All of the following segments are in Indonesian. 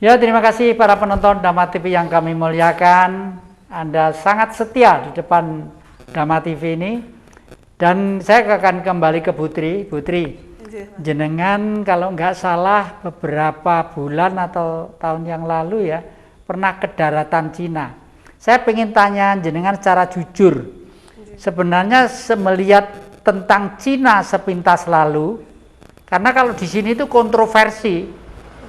Ya, terima kasih para penonton Dhamma TV yang kami muliakan. Anda sangat setia di depan Dhamma TV ini. Dan saya akan kembali ke Putri. Putri, jenengan kalau nggak salah beberapa bulan atau tahun yang lalu ya, pernah ke daratan Cina. Saya pengen tanya jenengan secara jujur. Sebenarnya melihat tentang Cina sepintas lalu, karena kalau di sini itu kontroversi.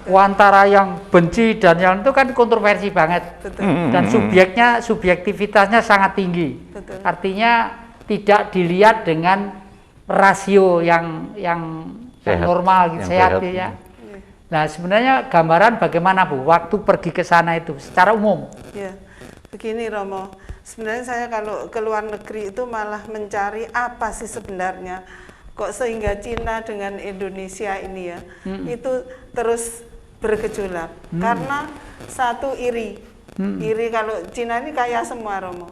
Antara yang benci dan yang itu kan kontroversi banget. Betul. Dan subjektivitasnya sangat tinggi. Betul. Artinya tidak dilihat dengan rasio yang normal, yang sehat ya. Nah, sebenarnya gambaran bagaimana Bu waktu pergi ke sana itu secara umum? Ya, begini Romo. Sebenarnya saya kalau ke luar negeri itu malah mencari apa sih sebenarnya kok sehingga Cina dengan Indonesia ini ya itu terus bergejolak karena satu iri kalau Cina ini kaya semua Romo,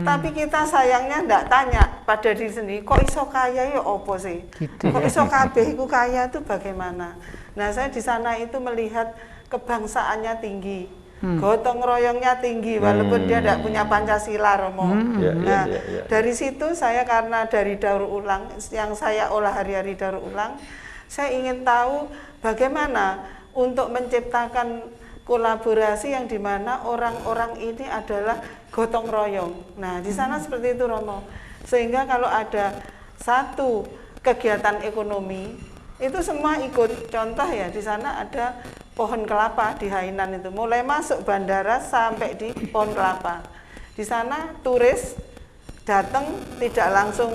tapi kita sayangnya ndak tanya pada diri sendiri kok iso kaya ya opo sih gitu, kok iso kabeh iku kaya itu bagaimana. Nah saya di sana itu melihat kebangsaannya tinggi, gotong royongnya tinggi walaupun dia tidak punya Pancasila Romo. Dari situ saya karena dari daur ulang yang saya olah hari-hari daur ulang, saya ingin tahu bagaimana untuk menciptakan kolaborasi yang dimana orang-orang ini adalah gotong royong. Nah di sana seperti itu Romo, sehingga kalau ada satu kegiatan ekonomi itu semua ikut. Contoh ya di sana ada pohon kelapa di Hainan itu, mulai masuk bandara sampai di pohon kelapa. Di sana turis datang tidak langsung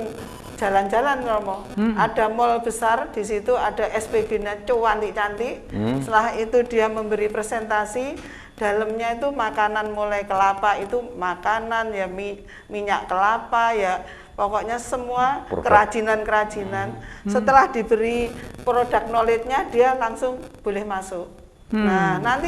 jalan-jalan Romo, ada mall besar di situ, ada SPG-nya cantik-cantik. Setelah itu dia memberi presentasi, dalamnya itu makanan mulai kelapa itu makanan ya minyak kelapa ya pokoknya semua kerajinan-kerajinan. Setelah diberi produk knowledge-nya dia langsung boleh masuk. Nah nanti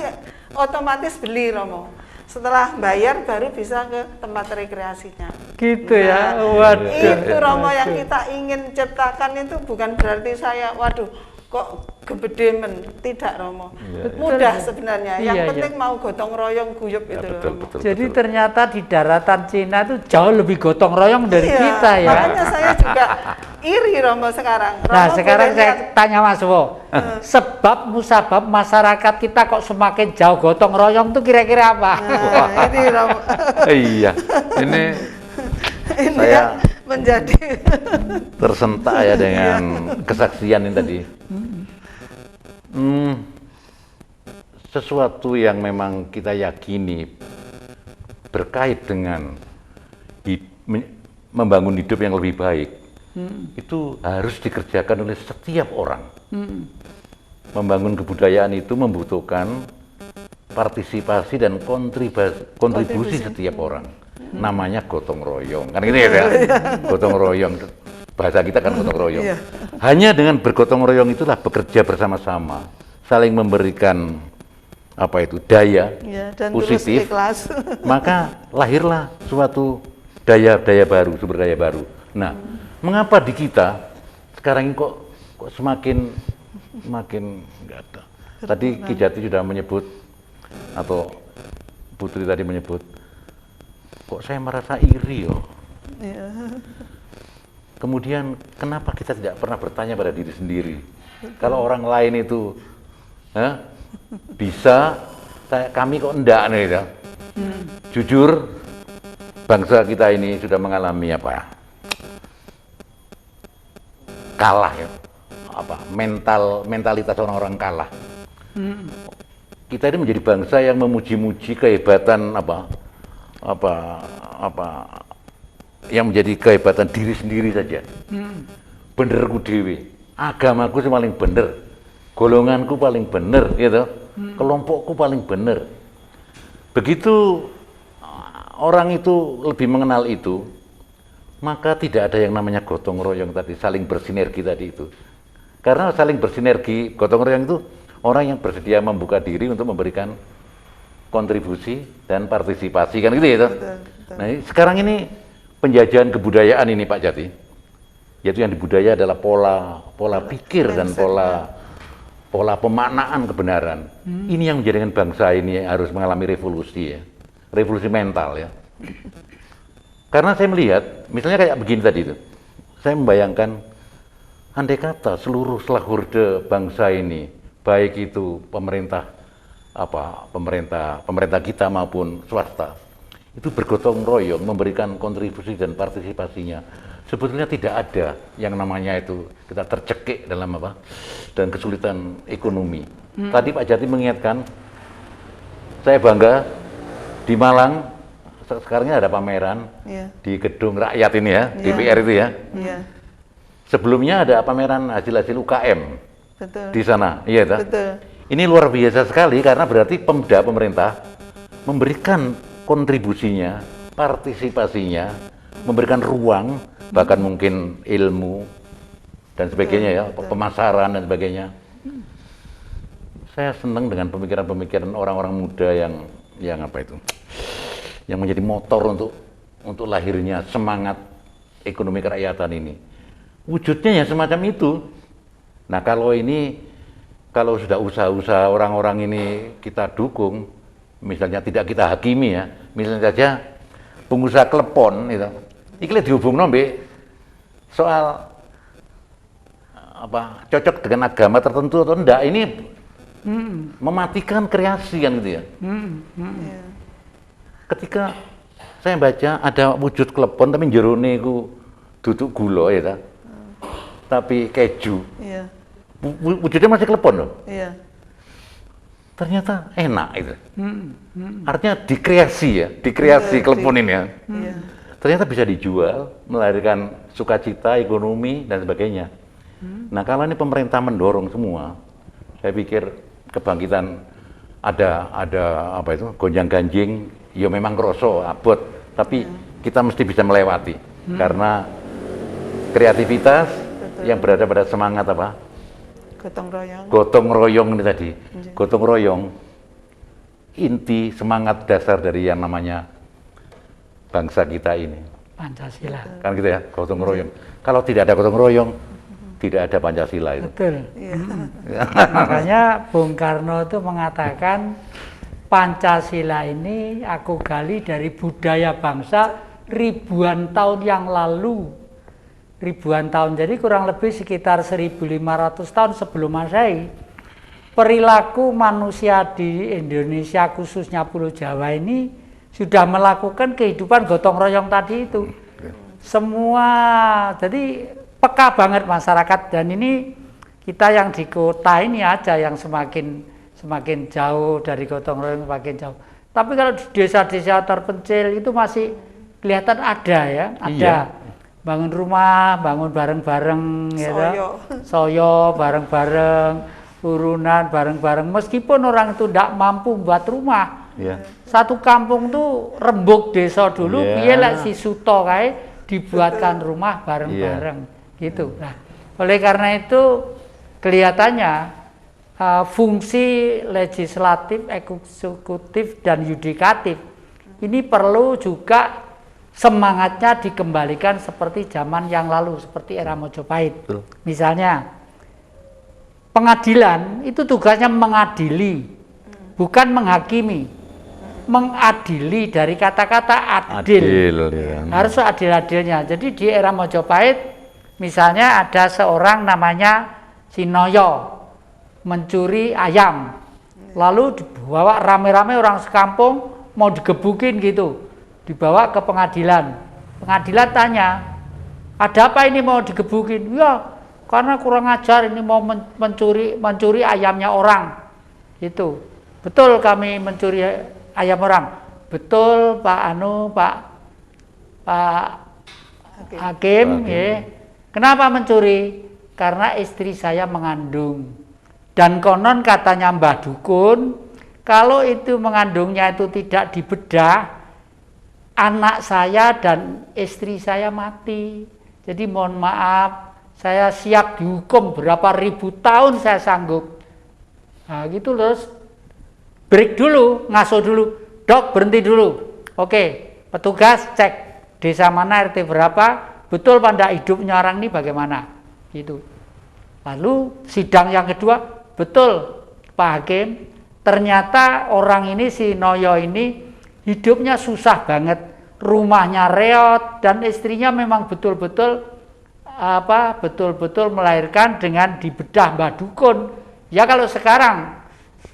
otomatis beli Romo. Setelah bayar baru bisa ke tempat rekreasinya. Gitu ya. Waduh. Itu Romo yang kita ingin ciptakan itu bukan berarti saya waduh kok gebedemen, tidak Romo. Mudah sebenarnya. Yang penting mau gotong royong guyup itu Romo. Jadi ternyata di daratan Cina itu jauh lebih gotong royong dari kita ya. Makanya saya juga iri Romo sekarang. Nah sekarang saya tanya Mas Wo, sebab musabab masyarakat kita kok semakin jauh gotong royong tuh kira-kira apa? Nah, ini Romo. Iya, ini saya menjadi tersentak ya dengan kesaksian ini tadi. Sesuatu yang memang kita yakini berkait dengan membangun hidup yang lebih baik, itu harus dikerjakan oleh setiap orang. Membangun kebudayaan itu membutuhkan partisipasi dan kontribusi setiap orang. Namanya gotong royong, kan gitu ya? Gotong royong, bahasa kita kan gotong royong. Hanya dengan bergotong royong itulah bekerja bersama-sama, saling memberikan apa itu daya dan positif, terus ikhlas. Maka lahirlah suatu daya baru, sumber daya baru. Nah, mengapa di kita sekarang ini kok semakin nggak ada? Tadi Ki Jati sudah menyebut atau Putri tadi menyebut, kok saya merasa iri yo. Kemudian kenapa kita tidak pernah bertanya pada diri sendiri? Kalau orang lain itu bisa, kami kok enggak nih ya? Jujur, bangsa kita ini sudah mengalami apa? Kalah ya. Mentalitas orang-orang kalah. Kita ini menjadi bangsa yang memuji-muji kehebatan yang menjadi kehebatan diri sendiri saja. Benerku dewe, agamaku sing paling bener, golonganku paling bener, gitu. Kelompokku paling bener. Begitu orang itu lebih mengenal itu, maka tidak ada yang namanya gotong royong tadi, saling bersinergi tadi itu. Karena saling bersinergi, gotong royong itu orang yang bersedia membuka diri untuk memberikan kontribusi dan partisipasi, kan gitu ya toh? Betul, betul. Nah, sekarang ini penjajahan kebudayaan ini Pak Jati, yaitu yang di budaya adalah pola pikir dan pola pemaknaan kebenaran. Ini yang menjadikan bangsa ini harus mengalami revolusi ya, revolusi mental ya. Karena saya melihat, misalnya kayak begini tadi itu, saya membayangkan andai kata seluruh selahurde bangsa ini, baik itu pemerintah kita maupun swasta, itu bergotong royong memberikan kontribusi dan partisipasinya, sebetulnya tidak ada yang namanya itu kita tercekik dalam dan kesulitan ekonomi. Tadi Pak Jati mengingatkan, saya bangga di Malang sekarang ada pameran di gedung rakyat ini ya, DPR itu ya. Sebelumnya ada pameran hasil-hasil UKM di sana, iya toh? Betul. Ini luar biasa sekali karena berarti pemerintah memberikan kontribusinya, partisipasinya, memberikan ruang, bahkan mungkin ilmu dan sebagainya ya, pemasaran dan sebagainya. Saya senang dengan pemikiran-pemikiran orang-orang muda yang apa itu, yang menjadi motor untuk lahirnya semangat ekonomi kerakyatan ini. Wujudnya ya semacam itu. Nah kalau sudah usaha-usaha orang-orang ini kita dukung, misalnya tidak kita hakimi ya, misalnya saja pengusaha klepon itu, ini dihubung nombe soal cocok dengan agama tertentu atau enggak, ini mematikan kreasi kan gitu ya. Ketika saya baca ada wujud klepon tapi jerone iku duduk gula ya ta. Tapi keju. Iya. Wujudnya masih klepon loh. Iya. Ternyata enak itu. Artinya dikreasi klepon ini ya. Iya. Ternyata bisa dijual, melahirkan sukacita, ekonomi dan sebagainya. Nah, kalau ini pemerintah mendorong semua, saya pikir kebangkitan ada gonjang-ganjing, ya memang kroso, abot, tapi kita mesti bisa melewati karena kreativitas yang berada pada semangat gotong royong ini tadi. Gotong royong inti semangat dasar dari yang namanya bangsa kita ini, Pancasila. kan gitu ya, gotong royong. Kalau tidak ada gotong royong, tidak ada Pancasila itu. Betul. Makanya Bung Karno itu mengatakan Pancasila ini aku gali dari budaya bangsa ribuan tahun yang lalu. Ribuan tahun, jadi kurang lebih sekitar 1.500 tahun sebelum Masehi. Perilaku manusia di Indonesia khususnya Pulau Jawa ini sudah melakukan kehidupan gotong royong tadi itu. Semua, jadi peka banget masyarakat, dan ini kita yang di kota ini aja yang semakin jauh dari gotong royong, semakin jauh. Tapi kalau di desa-desa terpencil itu masih kelihatan ada ya, ada. Iya. Bangun rumah, bangun bareng-bareng, soyo bareng-bareng, urunan bareng-bareng. Meskipun orang itu tidak mampu buat rumah, satu kampung tuh rembuk desa dulu, biar si Suto kayak dibuatkan rumah bareng-bareng, gitu. Nah, oleh karena itu kelihatannya fungsi legislatif, eksekutif, dan yudikatif ini perlu juga semangatnya dikembalikan seperti zaman yang lalu, seperti era Mojopahit. Misalnya, pengadilan itu tugasnya mengadili, bukan menghakimi. Mengadili dari kata-kata adil. Harus adil-adilnya. Jadi di era Mojopahit, misalnya ada seorang namanya Sinoyo, mencuri ayam. Lalu dibawa rame-rame orang sekampung, mau digebukin gitu. Dibawa ke pengadilan. Pengadilan tanya, ada apa ini mau digebukin? Ya, karena kurang ajar ini mau mencuri ayamnya orang. Itu. Betul kami mencuri ayam orang. Betul Pak Hakim, ya. Kenapa mencuri? Karena istri saya mengandung. Dan konon katanya Mbah Dukun, kalau itu mengandungnya itu tidak dibedah, anak saya dan istri saya mati. Jadi mohon maaf, saya siap dihukum berapa ribu tahun saya sanggup. Nah gitu terus. B. break dulu, ngaso dulu, dok berhenti dulu. Oke, petugas cek desa mana, RT berapa, betul pada hidupnya orang ini bagaimana, gitu. Lalu sidang yang kedua, betul Pak Hakim, ternyata orang ini si Noyo ini hidupnya susah banget, rumahnya reot dan istrinya memang betul-betul melahirkan dengan dibedah Mbah Dukun. Ya kalau sekarang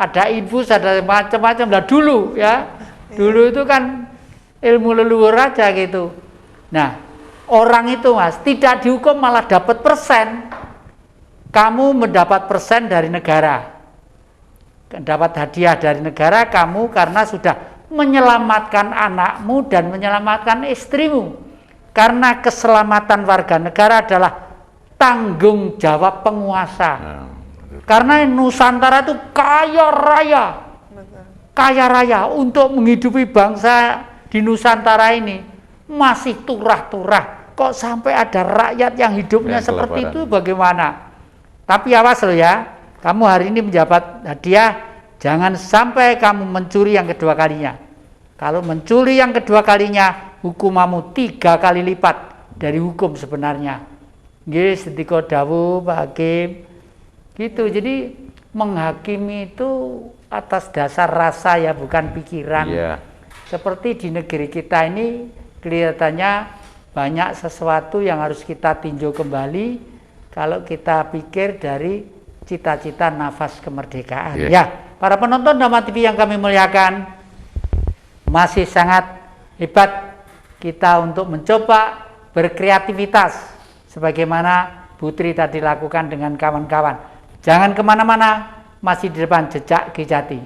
ada infus, ada macam-macam lah dulu ya. Dulu itu kan ilmu leluhur aja gitu. Nah, orang itu Mas tidak dihukum malah dapat persen. Kamu mendapat persen dari negara. Dapat hadiah dari negara kamu karena sudah menyelamatkan anakmu dan menyelamatkan istrimu. Karena keselamatan warga negara adalah tanggung jawab penguasa. Karena Nusantara itu kaya raya untuk menghidupi bangsa di Nusantara ini masih turah-turah. Kok sampai ada rakyat yang hidupnya seperti itu bagaimana? Tapi awas loh ya, kamu hari ini menjabat hadiah, jangan sampai kamu mencuri yang kedua kalinya. Kalau mencuri yang kedua kalinya, hukumamu 3 kali lipat dari hukum sebenarnya. Nggih, sedika dawuh Pak Hakim. Gitu. Jadi menghakimi itu atas dasar rasa ya, bukan pikiran. Yeah. Seperti di negeri kita ini kelihatannya banyak sesuatu yang harus kita tinjau kembali kalau kita pikir dari cita-cita nafas kemerdekaan. Yeah. Ya, para penonton Dhamma TV yang kami muliakan, masih sangat hebat kita untuk mencoba berkreativitas sebagaimana Putri tadi lakukan dengan kawan-kawan. Jangan kemana-mana, masih di depan Jejak Ki Jati.